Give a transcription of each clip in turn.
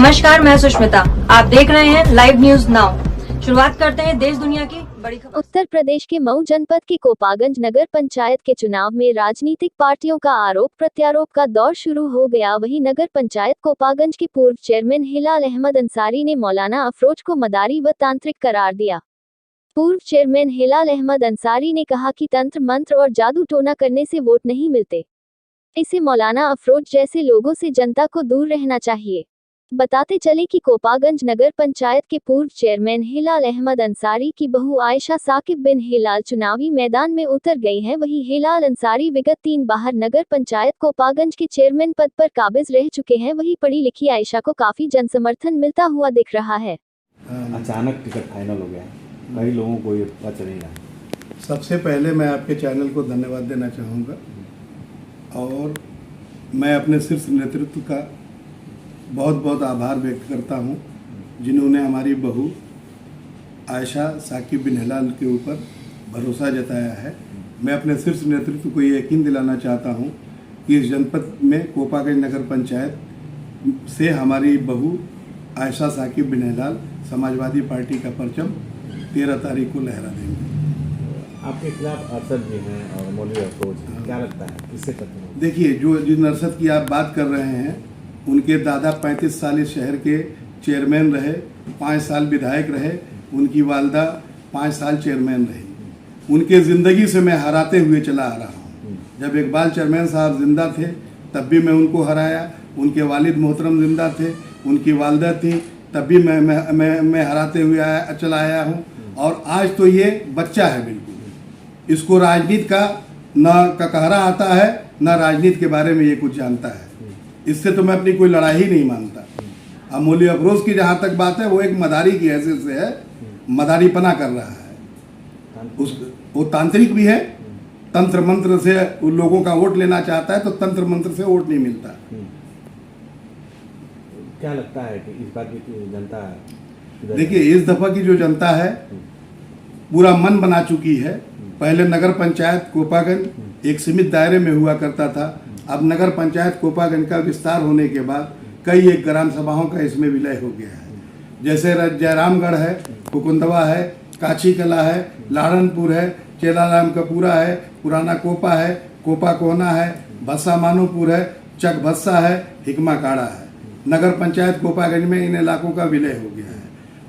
नमस्कार, मैं सुष्मिता। आप देख रहे हैं लाइव न्यूज नाउ। शुरुआत करते हैं देश दुनिया की बड़ी खबर। उत्तर प्रदेश के मऊ जनपद के कोपागंज नगर पंचायत के चुनाव में राजनीतिक पार्टियों का आरोप प्रत्यारोप का दौर शुरू हो गया। वहीं नगर पंचायत कोपागंज के पूर्व चेयरमैन हिलाल अहमद अंसारी ने मौलाना अफरोज को मदारी व तांत्रिक करार दिया। पूर्व चेयरमैन हिलाल अहमद अंसारी ने कहा कि तंत्र मंत्र और जादू टोना करने से वोट नहीं मिलते, इसे मौलाना अफरोज जैसे लोगों से जनता को दूर रहना चाहिए। बताते चले कि कोपागंज नगर पंचायत के पूर्व चेयरमैन हिलाल अहमद अंसारी की बहू आयशा साकिब बिन हिलाल चुनावी मैदान में उतर गई हैं। वहीं हिलाल अंसारी विगत 3 बार नगर पंचायत कोपागंज के चेयरमैन पद पर काबिज रह चुके हैं। वहीं पढ़ी लिखी आयशा को काफी जनसमर्थन मिलता हुआ दिख रहा है। अचानक टिकट फाइनल हो गया, कई लोगों को ये पता चलेगा। सबसे पहले मैं आपके चैनल को धन्यवाद देना चाहूँगा और मैं अपने शीर्ष नेतृत्व का बहुत बहुत आभार व्यक्त करता हूँ, जिन्होंने हमारी बहू आयशा साकिब बिन हिलाल के ऊपर भरोसा जताया है। मैं अपने शीर्ष नेतृत्व को ये यकीन दिलाना चाहता हूँ कि इस जनपद में कोपागंज नगर पंचायत से हमारी बहू आयशा साकिब बिन हिलाल समाजवादी पार्टी का परचम 13 तारीख को लहरा देंगे। आपके खिलाफ अरशद भी हैं और मौलवी अफरोज, क्या लगता है किससे करते हैं? देखिए, जिन अरशद की आप बात कर रहे हैं, उनके दादा 35 साल इस शहर के चेयरमैन रहे, 5 साल विधायक रहे, उनकी वालदा 5 साल चेयरमैन रही। उनके ज़िंदगी से मैं हराते हुए चला आ रहा हूँ। जब इकबाल चेयरमैन साहब जिंदा थे तब भी मैं उनको हराया, उनके वालिद मोहतरम जिंदा थे, उनकी वालदा थी, तब भी मैं हराते हुए चला आया हूँ। और आज तो ये बच्चा है, बिल्कुल इसको राजनीति का न ककहरा आता है, न राजनीति के बारे में ये कुछ जानता है। इससे तो मैं अपनी कोई लड़ाई ही नहीं मानता। अब मौलवी अफरोज की जहाँ तक बात है, वो एक मदारी की हैसियत से है, मदारीपना कर रहा है। वो तांत्रिक भी है, तंत्र मंत्र से लोगों का वोट लेना चाहता है, तो तंत्र मंत्र से वोट नहीं मिलता। क्या लगता है कि इस बार की जनता, देखिए, इस दफा की जो जनता है पूरा मन बना चुकी है। पहले नगर पंचायत कोपागंज एक सीमित दायरे में हुआ करता था, अब नगर पंचायत कोपागंज का विस्तार होने के बाद कई एक ग्राम सभाओं का इसमें विलय हो गया है। जैसे जयरामगढ़ है, कुकुंदवा है, काची कला है, लाड़नपुर है, चेलाराम कपूरा है, पुराना कोपा है, कोपा कोहना है, भस्सा मानोपुर है, चक भस्सा है, हिकमा काड़ा है। नगर पंचायत कोपागंज में इन इलाकों का विलय हो गया है।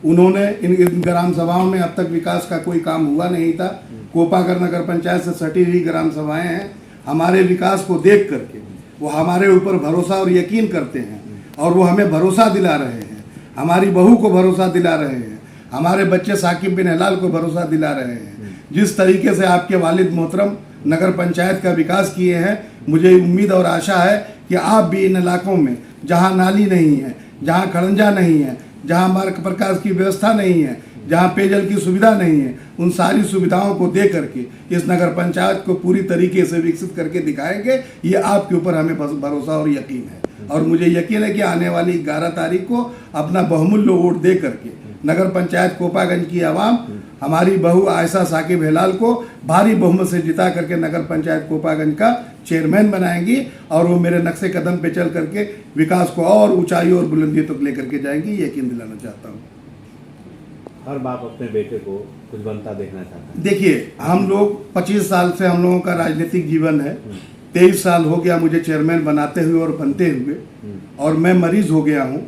उन्होंने इन ग्राम सभाओं में अब तक विकास का कोई काम हुआ नहीं था। कोपागंज नगर पंचायत से सटी हुई ग्राम सभाएं हैं। हमारे विकास को देख करके वो हमारे ऊपर भरोसा और यकीन करते हैं और वो हमें भरोसा दिला रहे हैं, हमारी बहू को भरोसा दिला रहे हैं, हमारे बच्चे साकिब बिन हिलाल को भरोसा दिला रहे हैं। जिस तरीके से आपके वालिद मोहतरम नगर पंचायत का विकास किए हैं, मुझे उम्मीद और आशा है कि आप भी इन इलाकों में जहाँ नाली नहीं है, जहाँ खड़ंजा नहीं है, जहाँ मार्ग प्रकाश की व्यवस्था नहीं है, जहाँ पेयजल की सुविधा नहीं है, उन सारी सुविधाओं को दे करके इस नगर पंचायत को पूरी तरीके से विकसित करके दिखाएंगे। ये आपके ऊपर हमें भरोसा और यकीन है और मुझे यकीन है कि आने वाली 11 तारीख को अपना बहुमूल्य वोट दे करके नगर पंचायत कोपागंज की आवाम हमारी बहू आयशा साकिब हिलाल को भारी बहुमत से जिता करके नगर पंचायत कोपागंज का चेयरमैन बनाएंगी और वो मेरे नक्शे कदम पे चल करके विकास को और ऊंचाई और बुलंदी तक लेकर के जाएंगी, यकीन दिलाना चाहता हूँ। हर बाप अपने बेटे को कुछ बनता देखना चाहता है। देखिए, हम लोग 25 साल से हम लोगों का राजनीतिक जीवन है। 23 साल हो गया मुझे चेयरमैन बनाते हुए और बनते हुए, और मैं मरीज हो गया हूँ।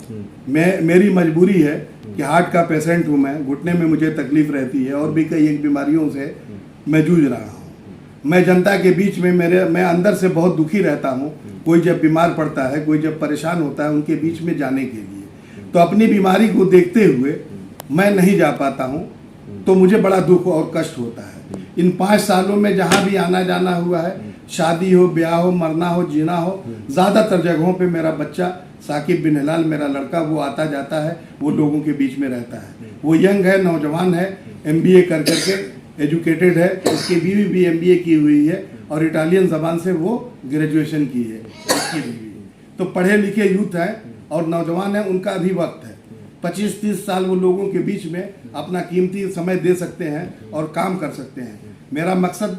मेरी मजबूरी है कि हार्ट का पेशेंट हूँ मैं, घुटने में मुझे तकलीफ रहती है और भी कई एक बीमारियों से मैं जूझ रहा हूँ। मैं जनता के बीच में मैं अंदर से बहुत दुखी रहता हूँ। कोई जब बीमार पड़ता है, कोई जब परेशान होता है, उनके बीच में जाने के लिए तो अपनी बीमारी को देखते हुए मैं नहीं जा पाता हूँ, तो मुझे बड़ा दुख और कष्ट होता है। इन 5 सालों में जहाँ भी आना जाना हुआ है, शादी हो, ब्याह हो, मरना हो, जीना हो, ज़्यादातर जगहों पे मेरा बच्चा साकिब बिन हिलाल, मेरा लड़का, वो आता जाता है, वो लोगों के बीच में रहता है। वो यंग है, नौजवान है, MBA कर करके एजुकेटेड है, उसकी बीवी भी MBA की हुई है और इटालियन ज़बान से वो ग्रेजुएशन की है उसकी बीवी। तो पढ़े लिखे यूथ हैं और नौजवान हैं, उनका भी वक्त है। 25-30 साल वो लोगों के बीच में अपना कीमती समय दे सकते हैं और काम कर सकते हैं। मेरा मकसद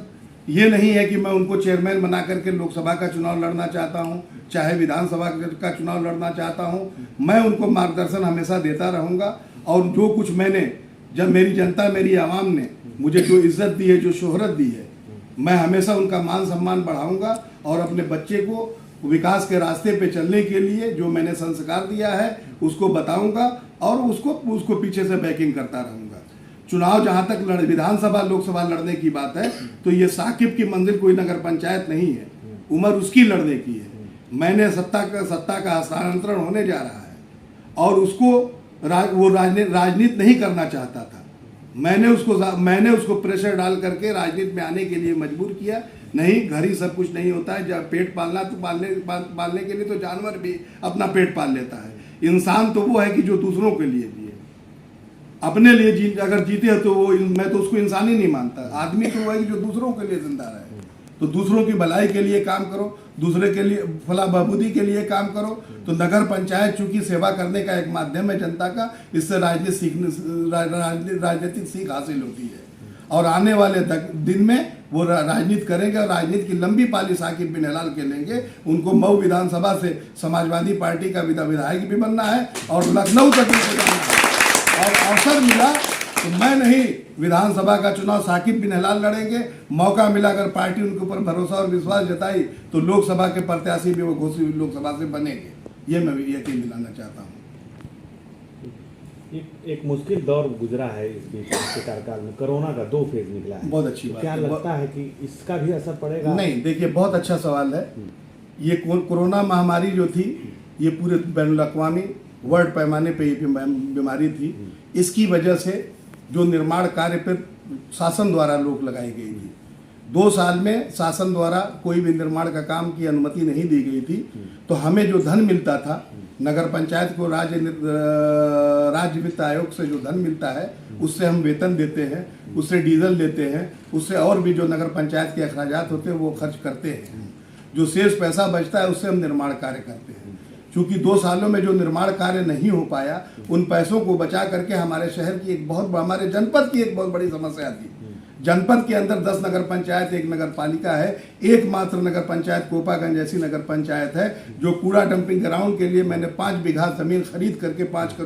ये नहीं है कि मैं उनको चेयरमैन बना करके लोकसभा का चुनाव लड़ना चाहता हूं, चाहे विधानसभा का चुनाव लड़ना चाहता हूं। मैं उनको मार्गदर्शन हमेशा देता रहूंगा और जो कुछ मैंने, जब मेरी जनता, मेरी आवाम ने मुझे जो इज्जत दी है, जो शोहरत दी है, मैं हमेशा उनका मान सम्मान बढ़ाऊंगा और अपने बच्चे को विकास के रास्ते पे चलने के लिए जो मैंने संस्कार दिया है उसको बताऊंगा और उसको पीछे से बैकिंग करता रहूंगा। चुनाव जहां तक विधानसभा लोकसभा लड़ने की बात है तो ये साकिब की मंजिल कोई नगर पंचायत नहीं है, उम्र उसकी लड़ने की है। मैंने सत्ता का हस्तांतरण होने जा रहा है और उसको वो राजनीति नहीं करना चाहता था। मैंने उसको प्रेशर डाल करके राजनीति में आने के लिए मजबूर किया। नहीं, घर ही सब कुछ नहीं होता है। जब पेट पालना तो पालने के लिए तो जानवर भी अपना पेट पाल लेता है। इंसान तो वो है कि जो दूसरों के लिए जिए, अपने लिए अगर जीते हो तो वो, मैं तो उसको इंसान ही नहीं मानता। आदमी तो वो है कि जो दूसरों के लिए जिंदा रहे। तो दूसरों की भलाई के लिए काम करो, दूसरे के लिए फलाह बहबूदी के लिए काम करो। तो नगर पंचायत चूंकि सेवा करने का एक माध्यम है जनता का, इससे राजनीतिक सीख हासिल होती है और आने वाले दिन में वो राजनीति करेंगे और राजनीति की लंबी पाली साकिब बिन हिलाल के लेंगे। उनको मऊ विधानसभा से समाजवादी पार्टी का विधायक भी बनना है और लखनऊ तक भी जाना है। और अवसर मिला तो मैं नहीं, विधानसभा का चुनाव साकिब बिन हिलाल लड़ेंगे। मौका मिला, अगर पार्टी उनके ऊपर भरोसा और विश्वास जताई तो लोकसभा के प्रत्याशी भी वो घोषित लोकसभा से बनेंगे। ये मैं यकीन दिलाना चाहता हूँ। एक मुश्किल दौर गुजरा है इस बीच के कार्यकाल में, कोरोना का 2 फेज निकला है। बहुत अच्छी बात। क्या लगता है कि इसका भी असर पड़ेगा? नहीं, देखिए, बहुत अच्छा सवाल है। ये कोरोना महामारी जो थी, ये पूरे बैनुल-अक़वामी वर्ल्ड पैमाने पे ये बीमारी थी। इसकी वजह से जो निर्माण कार्य पे शासन द्वारा रोक लगाई गई थी, 2 साल में शासन द्वारा कोई भी निर्माण का काम की अनुमति नहीं दी गई थी। तो हमें जो धन मिलता था, नगर पंचायत को राज्य वित्त आयोग से जो धन मिलता है, उससे हम वेतन देते हैं, उससे डीजल देते हैं, उससे और भी जो नगर पंचायत के अखराजात होते हैं वो खर्च करते हैं। जो शेष पैसा बचता है उससे हम निर्माण कार्य करते हैं। क्योंकि 2 सालों में जो निर्माण कार्य नहीं हो पाया, उन पैसों को बचा करके हमारे शहर की हमारे जनपद की एक बहुत बड़ी समस्या थी। जनपद के अंदर 10 नगर पंचायत, 1 नगर पालिका है। एकमात्र नगर पंचायत कोपागंज ऐसी नगर पंचायत है जो कूड़ा डंपिंग ग्राउंड के लिए मैंने 5 बीघा जमीन खरीद करके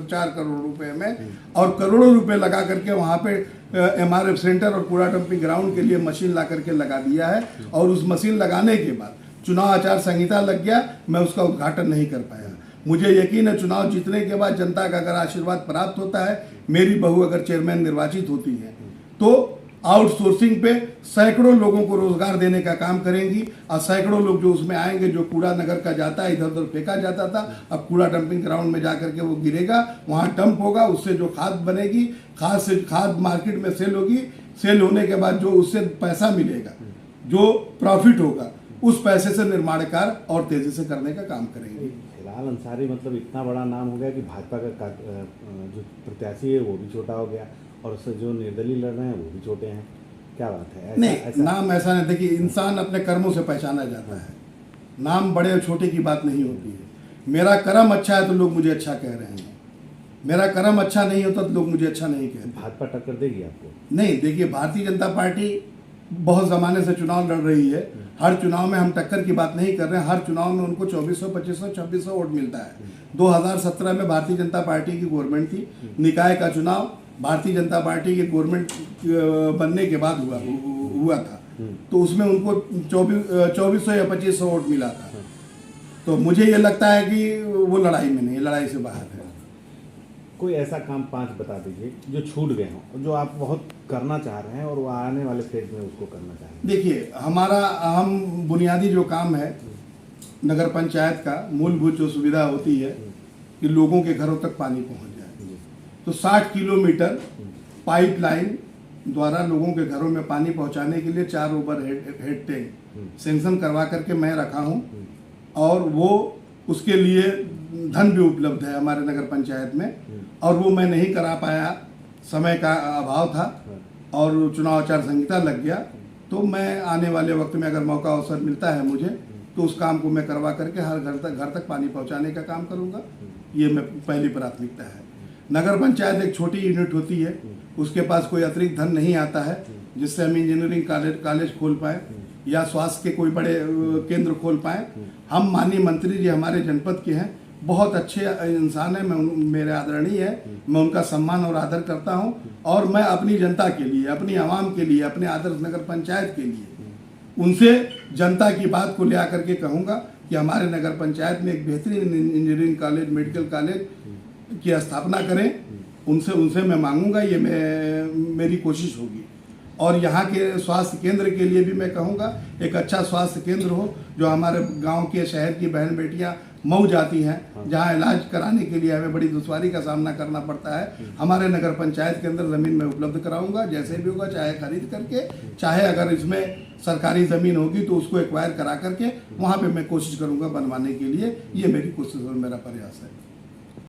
4 करोड़ रुपए में और करोड़ों रुपए लगा करके वहां पे MRF सेंटर और कूड़ा डंपिंग ग्राउंड के लिए मशीन ला करके लगा दिया है। और उस मशीन लगाने के बाद चुनाव आचार संहिता लग गया, मैं उसका उद्घाटन नहीं कर पाया। मुझे यकीन है चुनाव जीतने के बाद जनता का अगर आशीर्वाद प्राप्त होता है, मेरी बहू अगर चेयरमैन निर्वाचित होती है तो आउटसोर्सिंग पे सैकड़ों लोगों को रोजगार देने का काम करेंगी और सैकड़ों लोग जो उसमें आएंगे, जो कूड़ा नगर का जाता है, इधर उधर फेंका जाता था, अब कूड़ा डंपिंग ग्राउंड में जाकर के वो गिरेगा, वहाँ डंप होगा, उससे जो खाद बनेगी, खाद मार्केट में सेल होगी, सेल होने के बाद जो उससे पैसा मिलेगा, जो प्रॉफिट होगा, उस पैसे से निर्माण कार्य और तेजी से करने का काम करेंगे। हिलाल अंसारी मतलब इतना बड़ा नाम हो गया कि भाजपा का जो प्रत्याशी है वो भी छोटा हो गया और उससे जो निर्दलीय लड़ रहे हैं वो भी छोटे हैं। क्या बात है? नहीं, नाम ऐसा नहीं। देखिए, इंसान अपने कर्मों से पहचाना जाता है। नाम बड़े और छोटे की बात नहीं होती है। मेरा कर्म अच्छा है तो लोग मुझे अच्छा कह रहे हैं, मेरा कर्म अच्छा नहीं होता तो लोग मुझे अच्छा नहीं कहते। भाजपा टक्कर देगी आपको? नहीं, देखिए, भारतीय जनता पार्टी बहुत ज़माने से चुनाव लड़ रही है। हर चुनाव में हम टक्कर की बात नहीं कर रहे हैं। हर चुनाव में उनको 2400, 2500, 2600 वोट मिलता है। 2017 में भारतीय जनता पार्टी की गवर्नमेंट थी। निकाय का चुनाव भारतीय जनता पार्टी की गवर्नमेंट बनने के बाद हुआ था, तो उसमें उनको 2400 या 2500 वोट मिला था। तो मुझे ये लगता है कि वो लड़ाई में नहीं, लड़ाई से बाहर है। कोई ऐसा काम 5 बता दीजिए जो छूट गए हों, जो आप बहुत करना चाह रहे हैं और वो आने वाले फेज में उसको करना चाहेंगे। देखिए, हमारा अहम बुनियादी जो काम है नगर पंचायत का, मूलभूत जो सुविधा होती है कि लोगों के घरों तक पानी पहुंच जाए, तो 60 किलोमीटर पाइपलाइन द्वारा लोगों के घरों में पानी पहुंचाने के लिए 4 ओवर हेड टैंक सेंक्शन करवा करके मैं रखा हूं और वो उसके लिए धन भी उपलब्ध है हमारे नगर पंचायत में, और वो मैं नहीं करा पाया, समय का अभाव था और चुनाव आचार संहिता लग गया। तो मैं आने वाले वक्त में अगर मौका अवसर मिलता है मुझे, तो उस काम को मैं करवा करके हर घर तक पानी पहुंचाने का काम करूंगा। ये मैं पहली प्राथमिकता है। नगर पंचायत एक छोटी यूनिट होती है, उसके पास कोई अतिरिक्त धन नहीं आता है जिससे हम इंजीनियरिंग कॉलेज खोल पाए या स्वास्थ्य के कोई बड़े केंद्र खोल पाए। हम माननीय मंत्री जी हमारे जनपद के हैं, बहुत अच्छे इंसान हैं, मेरे आदरणीय है, मैं उनका सम्मान और आदर करता हूं और मैं अपनी जनता के लिए, अपनी आवाम के लिए, अपने आदर्श नगर पंचायत के लिए उनसे जनता की बात को ले आकर के कहूँगा कि हमारे नगर पंचायत में एक बेहतरीन इंजीनियरिंग कॉलेज, मेडिकल कॉलेज की स्थापना करें। उनसे मैं मांगूंगा, ये मेरी कोशिश होगी। और यहाँ के स्वास्थ्य केंद्र के लिए भी मैं कहूँगा एक अच्छा स्वास्थ्य केंद्र हो, जो हमारे गांव के शहर की बहन बेटियाँ मऊ जाती हैं, जहाँ इलाज कराने के लिए हमें बड़ी दुश्वारी का सामना करना पड़ता है, हमारे नगर पंचायत के अंदर ज़मीन मैं उपलब्ध कराऊंगा, जैसे भी होगा, चाहे खरीद करके, चाहे अगर इसमें सरकारी ज़मीन होगी तो उसको एक्वायर करा करके वहाँ पे मैं कोशिश करूँगा बनवाने के लिए। ये मेरी कोशिश और मेरा प्रयास है।